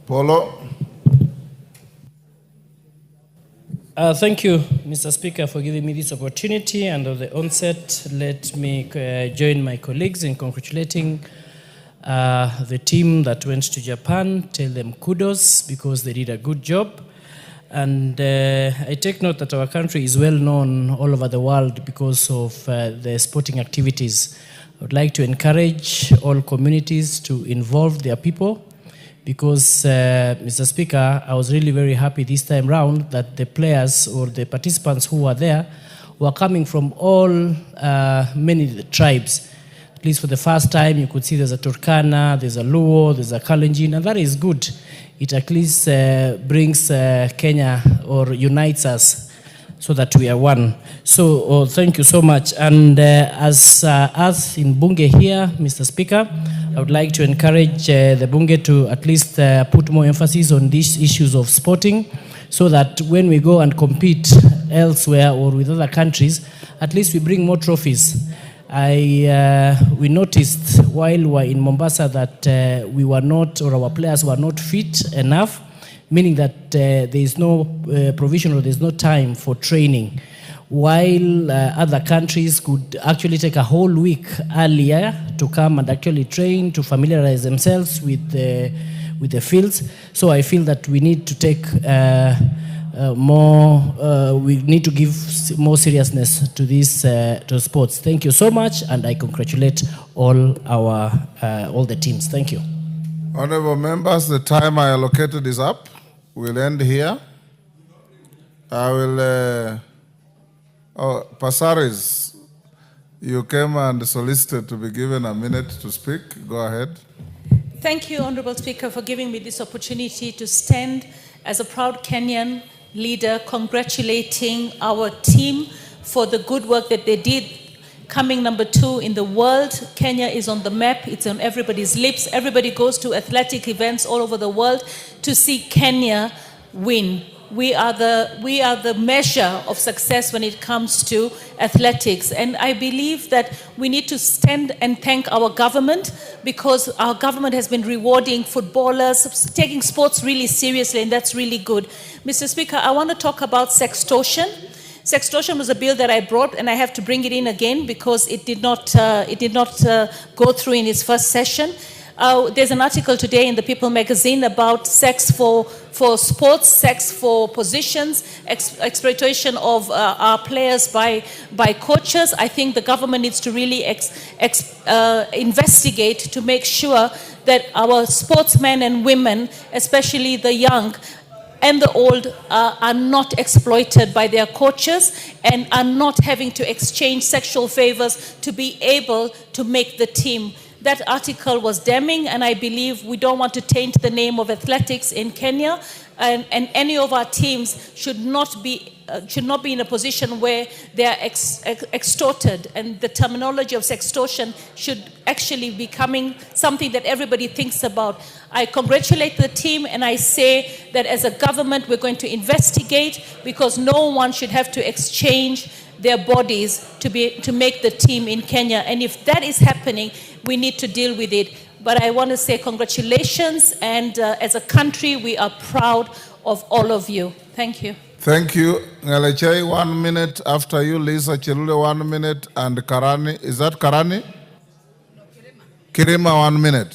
Polo. Thank you, Mr. Speaker, for giving me this opportunity. And at the onset, let me join my colleagues in congratulating the team that went to Japan. Tell them kudos because they did a good job. And I take note that our country is well known all over the world because of the sporting activities. I would like to encourage all communities to involve their people because, Mr. Speaker, I was really very happy this time round that the players or the participants who were there were coming from all many tribes. At least for the first time, you could see there's a Turkana, there's a Luo, there's a Kalenjin, and that is good. It at least brings Kenya or unites us so that we are one. So thank you so much. And as us in Bunge here, Mr. Speaker, I would like to encourage the Bunge to at least put more emphasis on these issues of sporting so that when we go and compete elsewhere or with other countries, at least we bring more trophies. We noticed while we were in Mombasa that we were not, or our players were not fit enough, meaning that there is no provision or there is no time for training. While other countries could actually take a whole week earlier to come and actually train, to familiarize themselves with the fields. So I feel that we need to take we need to give more seriousness to this to sports. Thank you so much, and I congratulate all the teams. Thank you. Honorable members, the time I allocated is up. We'll end here. I will. Pasaris, you came and solicited to be given a minute to speak. Go ahead. Thank you, Honorable Speaker, for giving me this opportunity to stand as a proud Kenyan leader congratulating our team for the good work that they did. Coming number 2 in the world, Kenya is on the map. It's on everybody's lips. Everybody goes to athletic events all over the world to see Kenya win. We are the measure of success when it comes to athletics. And I believe that we need to stand and thank our government, because our government has been rewarding footballers, taking sports really seriously, and that's really good. Mr. Speaker, I want to talk about sextortion. Sextortion was a bill that I brought, and I have to bring it in again because it did not go through in its first session. There's an article today in the People magazine about sex for sports, sex for positions, exploitation of our players by coaches. I think the government needs to really investigate to make sure that our sportsmen and women, especially the young and the old, are not exploited by their coaches and are not having to exchange sexual favors to be able to make the team. That article was damning, and I believe we don't want to taint the name of athletics in Kenya, and any of our teams should not be in a position where they are extorted, and the terminology of sextortion should actually be becoming something that everybody thinks about. I congratulate the team, and I say that as a government we're going to investigate, because no one should have to exchange their bodies to make the team in Kenya. And if that is happening, we need to deal with it. But I want to say congratulations, and as a country, we are proud of all of you. Thank you. Thank you. Ngalechai, 1 minute. After you, Lisa Chelule, 1 minute. And Karani, is that Karani? Kirima, 1 minute.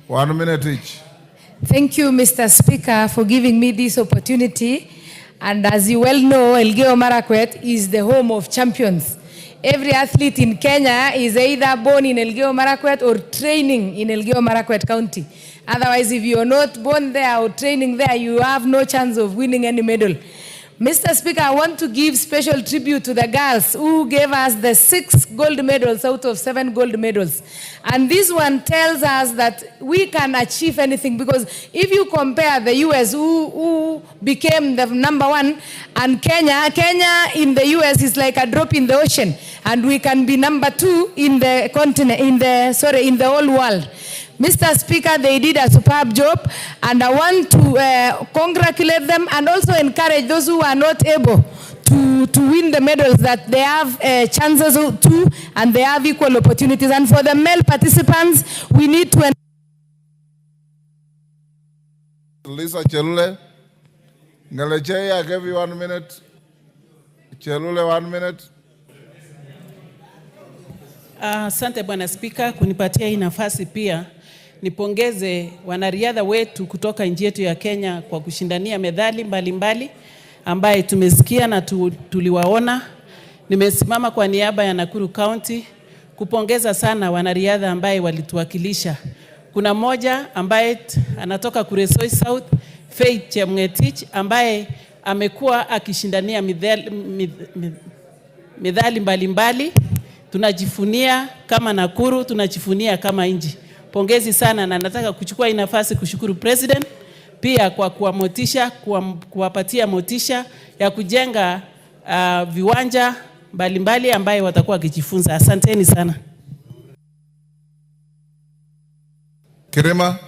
1 minute each. Thank you, Mr. Speaker, for giving me this opportunity. And as you well know, Elgeyo Marakwet is the home of champions. Every athlete in Kenya is either born in Elgeyo Marakwet or training in Elgeyo Marakwet County. Otherwise, if you are not born there or training there, you have no chance of winning any medal. Mr. Speaker, I want to give special tribute to the girls who gave us the 6 gold medals out of 7 gold medals. And this one tells us that we can achieve anything, because if you compare the US, who became the #1, and Kenya in the US is like a drop in the ocean, and we can be #2 in the continent, in the whole world. Mr. Speaker, they did a superb job, and I want to congratulate them and also encourage those who are not able to win the medals, that they have chances to, and they have equal opportunities. And for the male participants, we need to... Lisa Chelule. Ngalechei, I gave you 1 minute. Chelule, 1 minute. Asante Bwana Spika kunipatia hii nafasi. Pia nipongeze wanariadha wetu kutoka nchi yetu ya Kenya kwa kushindania medali mbalimbali ambaye tumesikia na tuliwaona. Nimesimama kwa niaba ya Nakuru County kupongeza sana wanariadha ambaye walituwakilisha. Kuna mmoja ambaye anatoka Kuresoi South, Faith Chemngetich, ambaye amekuwa akishindania medali mbalimbali. Tunajifunia kama Nakuru, tunajifunia kama nchi. Pongezi sana, na nataka kuchukua hii nafasi kushukuru President pia kwa kuwamotisha, kuwapatia motisha ya kujenga viwanja mbalimbali ambaye watakuwa wakijifunza. Asanteni sana. Kirima.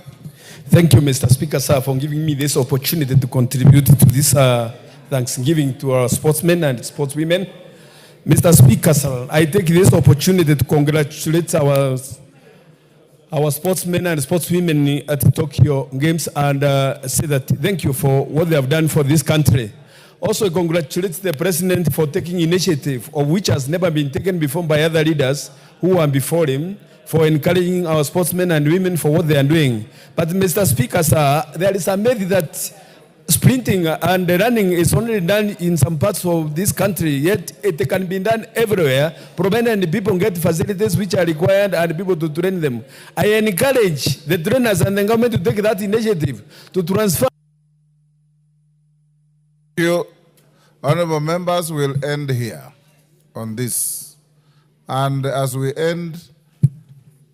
Thank you, Mr. Speaker, sir, for giving me this opportunity to contribute to this Thanksgiving to our sportsmen and sportswomen. Mr. Speaker, sir, I take this opportunity to congratulate our sportsmen and sportswomen at the Tokyo Games and say that thank you for what they have done for this country. Also congratulate the President for taking initiative of which has never been taken before by other leaders who are before him, for encouraging our sportsmen and women for what they are doing. But Mr. Speaker, sir, there is a myth that sprinting and running is only done in some parts of this country, yet it can be done everywhere, provided people get facilities which are required and people to train them. I encourage the trainers and the government to take that initiative to transfer. Thank you. Honorable members, will end here on this. And as we end,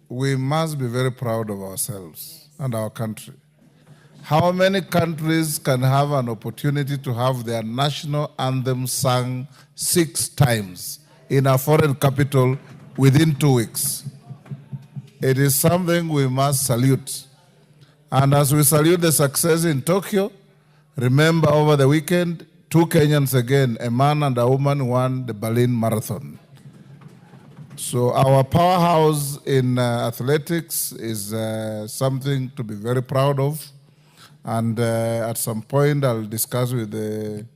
we must be very proud of ourselves and our country. How many countries can have an opportunity to have their national anthem sung 6 times in a foreign capital within 2 weeks? It is something we must salute. And as we salute the success in Tokyo, remember over the weekend, 2 Kenyans again, a man and a woman, won the Berlin Marathon. So our powerhouse in athletics is something to be very proud of. And at some point, I'll discuss with the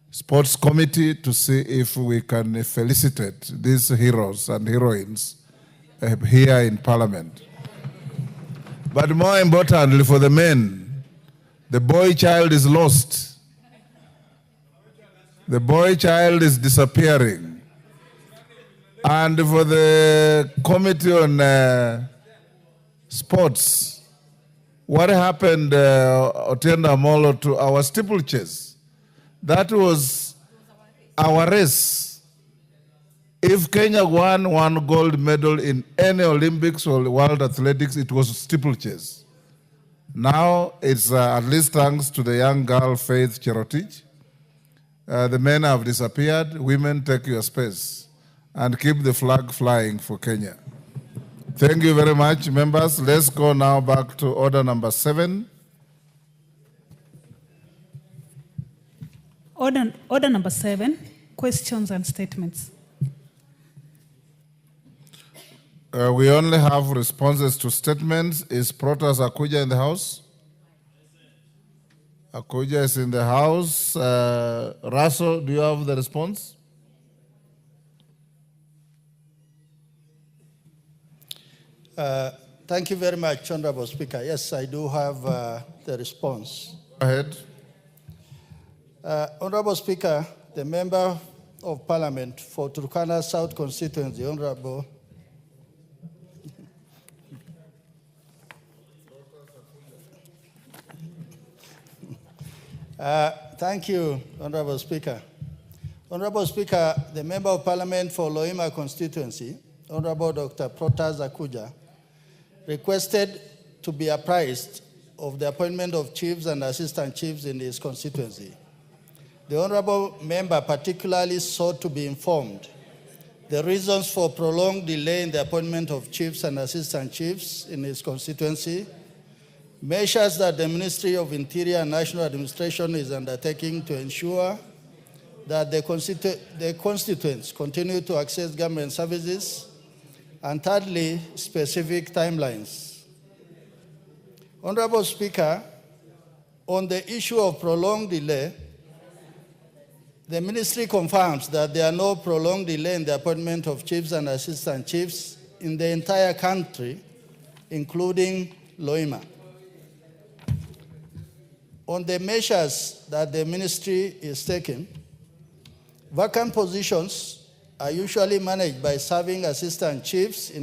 sports committee to see if we can felicitate these heroes and heroines here in Parliament. But more importantly, for the men, the boy child is lost. The boy child is disappearing. And for the Committee on Sports, what happened, Otienda Molo, to our steeplechase? That was our race. If Kenya won 1 gold medal in any Olympics or World Athletics, it was steeplechase. Now it's at least thanks to the young girl, Faith Cherotich. The men have disappeared. Women, take your space and keep the flag flying for Kenya. Thank you very much, members. Let's go now back to order number 7. Order number 7, questions and statements. We only have responses to statements. Is Protas Akuja in the house? Akuja is in the house. Russell, do you have the response? Thank you very much, Honorable Speaker. Yes, I do have the response. Go ahead. Honorable Speaker, the Member of Parliament for Turkana South Constituency, Honorable thank you, Honorable Speaker. Honorable Speaker, the Member of Parliament for Loima Constituency, Honorable Dr. Protas Akuja, requested to be apprised of the appointment of chiefs and assistant chiefs in his constituency. The Honorable Member particularly sought to be informed the reasons for prolonged delay in the appointment of chiefs and assistant chiefs in his constituency, measures that the Ministry of Interior and National Administration is undertaking to ensure that the constituents continue to access government services, and thirdly, specific timelines. Honorable Speaker, on the issue of prolonged delay, the ministry confirms that there are no prolonged delay in the appointment of chiefs and assistant chiefs in the entire country, including Loima. On the measures that the ministry is taking, vacant positions are usually managed by serving assistant chiefs in